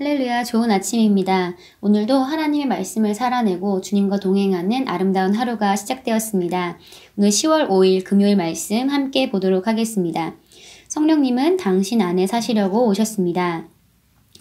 할렐루야, 좋은 아침입니다. 오늘도 하나님의 말씀을 살아내고 주님과 동행하는 아름다운 하루가 시작되었습니다. 오늘 10월 5일 금요일 말씀 함께 보도록 하겠습니다. 성령님은 당신 안에 사시려고 오셨습니다.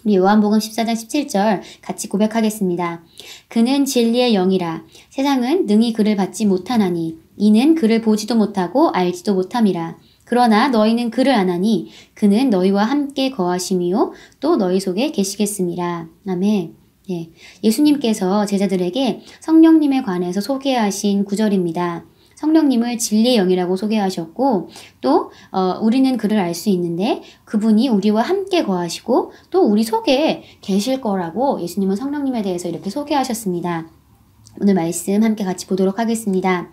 우리 요한복음 14장 17절 같이 고백하겠습니다. 그는 진리의 영이라 세상은 능히 그를 받지 못하나니 이는 그를 보지도 못하고 알지도 못함이라. 그러나 너희는 그를 아나니 그는 너희와 함께 거하심이요 또 너희 속에 계시겠습니다. 아멘. 네, 예수님께서 제자들에게 성령님에 관해서 소개하신 구절입니다. 성령님을 진리의 영이라고 소개하셨고 또 우리는 그를 알 수 있는데 그분이 우리와 함께 거하시고 또 우리 속에 계실 거라고 예수님은 성령님에 대해서 이렇게 소개하셨습니다. 오늘 말씀 함께 같이 보도록 하겠습니다.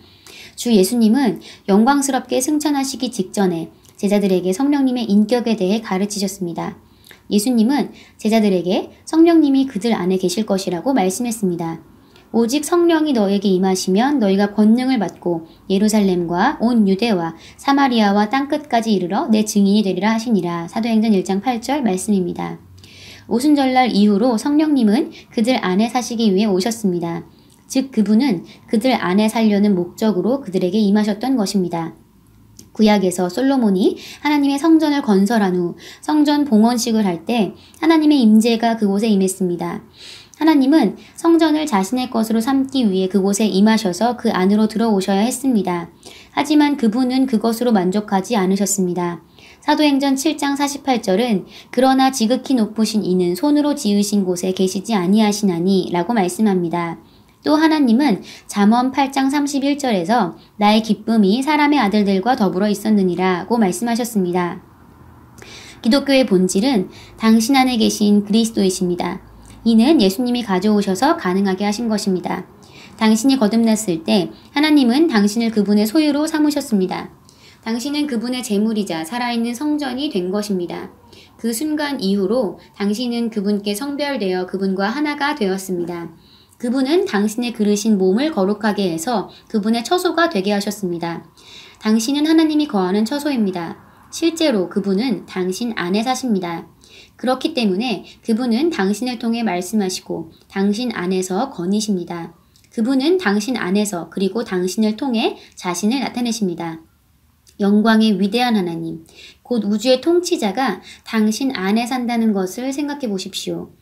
주 예수님은 영광스럽게 승천하시기 직전에 제자들에게 성령님의 인격에 대해 가르치셨습니다. 예수님은 제자들에게 성령님이 그들 안에 계실 것이라고 말씀했습니다. 오직 성령이 너에게 임하시면 너희가 권능을 받고 예루살렘과 온 유대와 사마리아와 땅끝까지 이르러 내 증인이 되리라 하시니라. 사도행전 1장 8절 말씀입니다. 오순절날 이후로 성령님은 그들 안에 사시기 위해 오셨습니다. 즉 그분은 그들 안에 살려는 목적으로 그들에게 임하셨던 것입니다. 구약에서 솔로몬이 하나님의 성전을 건설한 후 성전 봉헌식을 할 때 하나님의 임재가 그곳에 임했습니다. 하나님은 성전을 자신의 것으로 삼기 위해 그곳에 임하셔서 그 안으로 들어오셔야 했습니다. 하지만 그분은 그것으로 만족하지 않으셨습니다. 사도행전 7장 48절은 그러나 지극히 높으신 이는 손으로 지으신 곳에 계시지 아니하시나니 라고 말씀합니다. 또 하나님은 잠언 8장 31절에서 나의 기쁨이 사람의 아들들과 더불어 있었느니라고 말씀하셨습니다. 기독교의 본질은 당신 안에 계신 그리스도이십니다. 이는 예수님이 가져오셔서 가능하게 하신 것입니다. 당신이 거듭났을 때 하나님은 당신을 그분의 소유로 삼으셨습니다. 당신은 그분의 재물이자 살아있는 성전이 된 것입니다. 그 순간 이후로 당신은 그분께 성별되어 그분과 하나가 되었습니다. 그분은 당신의 그르신 몸을 거룩하게 해서 그분의 처소가 되게 하셨습니다. 당신은 하나님이 거하는 처소입니다. 실제로 그분은 당신 안에 사십니다. 그렇기 때문에 그분은 당신을 통해 말씀하시고 당신 안에서 거니십니다. 그분은 당신 안에서 그리고 당신을 통해 자신을 나타내십니다. 영광의 위대한 하나님, 곧 우주의 통치자가 당신 안에 산다는 것을 생각해 보십시오.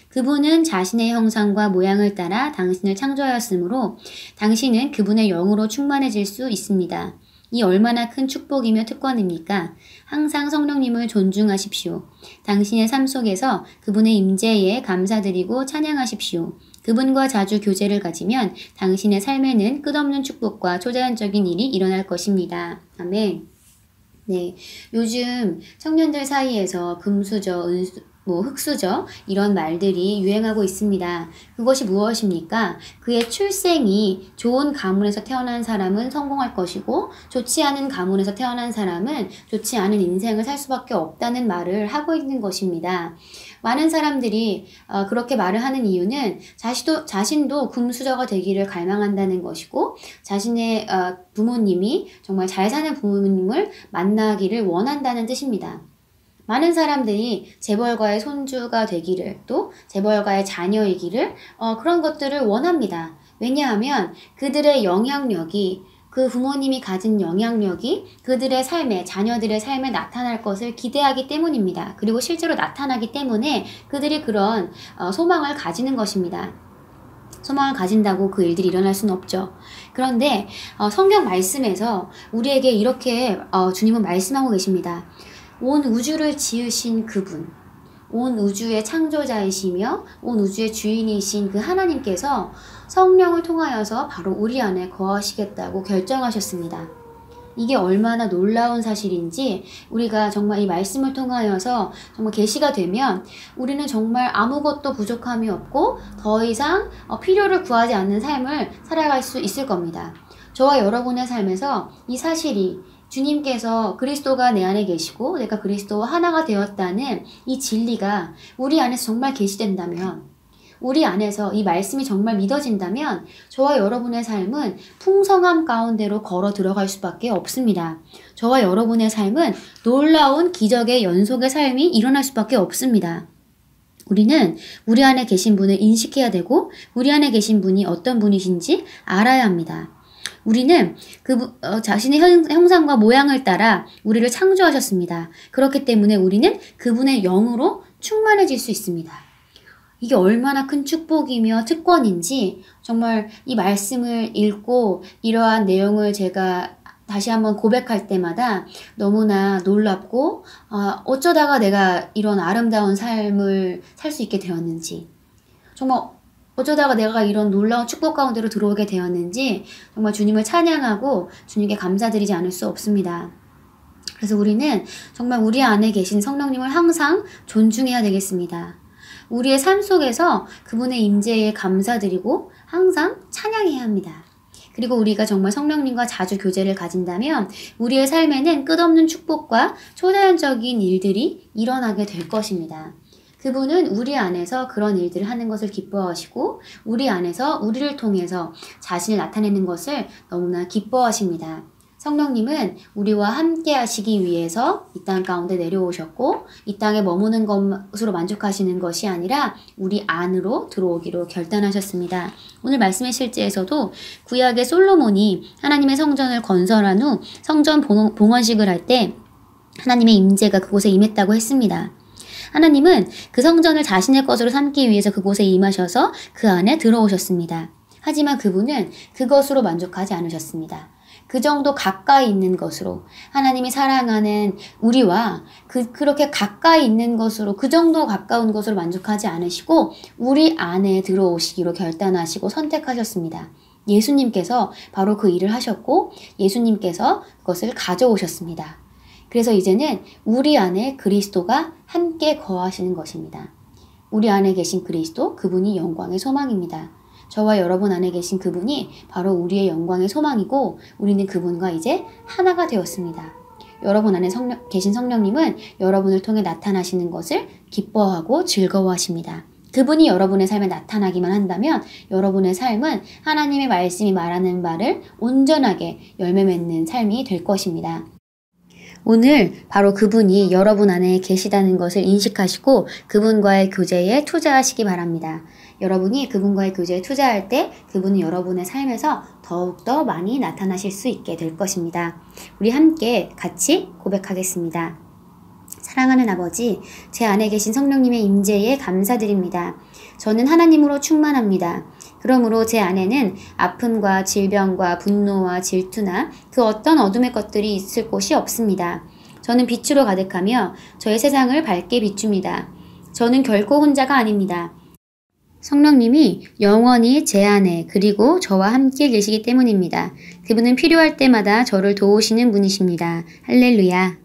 그분은 자신의 형상과 모양을 따라 당신을 창조하였으므로 당신은 그분의 영으로 충만해질 수 있습니다. 이 얼마나 큰 축복이며 특권입니까? 항상 성령님을 존중하십시오. 당신의 삶 속에서 그분의 임재에 감사드리고 찬양하십시오. 그분과 자주 교제를 가지면 당신의 삶에는 끝없는 축복과 초자연적인 일이 일어날 것입니다. 아멘. 네, 요즘 청년들 사이에서 금수저, 흑수저 이런 말들이 유행하고 있습니다. 그것이 무엇입니까? 그의 출생이 좋은 가문에서 태어난 사람은 성공할 것이고 좋지 않은 가문에서 태어난 사람은 좋지 않은 인생을 살 수밖에 없다는 말을 하고 있는 것입니다. 많은 사람들이 그렇게 말을 하는 이유는 자신도 금수저가 되기를 갈망한다는 것이고 자신의 부모님이 정말 잘 사는 부모님을 만나기를 원한다는 뜻입니다. 많은 사람들이 재벌가의 손주가 되기를 또 재벌가의 자녀이기를 그런 것들을 원합니다. 왜냐하면 그들의 영향력이 그 부모님이 가진 영향력이 그들의 삶에 자녀들의 삶에 나타날 것을 기대하기 때문입니다. 그리고 실제로 나타나기 때문에 그들이 그런 소망을 가지는 것입니다. 소망을 가진다고 그 일들이 일어날 수는 없죠. 그런데 성경 말씀에서 우리에게 이렇게 주님은 말씀하고 계십니다. 온 우주를 지으신 그분, 온 우주의 창조자이시며 온 우주의 주인이신 그 하나님께서 성령을 통하여서 바로 우리 안에 거하시겠다고 결정하셨습니다. 이게 얼마나 놀라운 사실인지 우리가 정말 이 말씀을 통하여서 정말 계시가 되면 우리는 정말 아무것도 부족함이 없고 더 이상 필요를 구하지 않는 삶을 살아갈 수 있을 겁니다. 저와 여러분의 삶에서 이 사실이 주님께서 그리스도가 내 안에 계시고 내가 그리스도와 하나가 되었다는 이 진리가 우리 안에서 정말 계시된다면 우리 안에서 이 말씀이 정말 믿어진다면 저와 여러분의 삶은 풍성함 가운데로 걸어 들어갈 수밖에 없습니다. 저와 여러분의 삶은 놀라운 기적의 연속의 삶이 일어날 수밖에 없습니다. 우리는 우리 안에 계신 분을 인식해야 되고 우리 안에 계신 분이 어떤 분이신지 알아야 합니다. 우리는 자신의 형상과 모양을 따라 우리를 창조하셨습니다. 그렇기 때문에 우리는 그분의 영으로 충만해질 수 있습니다. 이게 얼마나 큰 축복이며 특권인지 정말 이 말씀을 읽고 이러한 내용을 제가 다시 한번 고백할 때마다 너무나 놀랍고 어쩌다가 내가 이런 아름다운 삶을 살 수 있게 되었는지, 정말 어쩌다가 내가 이런 놀라운 축복 가운데로 들어오게 되었는지 정말 주님을 찬양하고 주님께 감사드리지 않을 수 없습니다. 그래서 우리는 정말 우리 안에 계신 성령님을 항상 존중해야 되겠습니다. 우리의 삶 속에서 그분의 임재에 감사드리고 항상 찬양해야 합니다. 그리고 우리가 정말 성령님과 자주 교제를 가진다면 우리의 삶에는 끝없는 축복과 초자연적인 일들이 일어나게 될 것입니다. 그분은 우리 안에서 그런 일들을 하는 것을 기뻐하시고 우리 안에서 우리를 통해서 자신을 나타내는 것을 너무나 기뻐하십니다. 성령님은 우리와 함께 하시기 위해서 이 땅 가운데 내려오셨고 이 땅에 머무는 것으로 만족하시는 것이 아니라 우리 안으로 들어오기로 결단하셨습니다. 오늘 말씀의 실제에서도 구약의 솔로몬이 하나님의 성전을 건설한 후 성전 봉헌식을 할 때 하나님의 임재가 그곳에 임했다고 했습니다. 하나님은 그 성전을 자신의 것으로 삼기 위해서 그곳에 임하셔서 그 안에 들어오셨습니다. 하지만 그분은 그것으로 만족하지 않으셨습니다. 그 정도 가까이 있는 것으로 하나님이 사랑하는 우리와 그렇게 가까이 있는 것으로 그 정도 가까운 것으로 만족하지 않으시고 우리 안에 들어오시기로 결단하시고 선택하셨습니다. 예수님께서 바로 그 일을 하셨고 예수님께서 그것을 가져오셨습니다. 그래서 이제는 우리 안에 그리스도가 함께 거하시는 것입니다. 우리 안에 계신 그리스도, 그분이 영광의 소망입니다. 저와 여러분 안에 계신 그분이 바로 우리의 영광의 소망이고 우리는 그분과 이제 하나가 되었습니다. 여러분 안에 계신 성령님은 여러분을 통해 나타나시는 것을 기뻐하고 즐거워하십니다. 그분이 여러분의 삶에 나타나기만 한다면 여러분의 삶은 하나님의 말씀이 말하는 바를 온전하게 열매 맺는 삶이 될 것입니다. 오늘 바로 그분이 여러분 안에 계시다는 것을 인식하시고 그분과의 교제에 투자하시기 바랍니다. 여러분이 그분과의 교제에 투자할 때 그분은 여러분의 삶에서 더욱더 많이 나타나실 수 있게 될 것입니다. 우리 함께 같이 고백하겠습니다. 사랑하는 아버지, 제 안에 계신 성령님의 임재에 감사드립니다. 저는 하나님으로 충만합니다. 그러므로 제 안에는 아픔과 질병과 분노와 질투나 그 어떤 어둠의 것들이 있을 곳이 없습니다. 저는 빛으로 가득하며 저의 세상을 밝게 비춥니다. 저는 결코 혼자가 아닙니다. 성령님이 영원히 제 안에 그리고 저와 함께 계시기 때문입니다. 그분은 필요할 때마다 저를 도우시는 분이십니다. 할렐루야.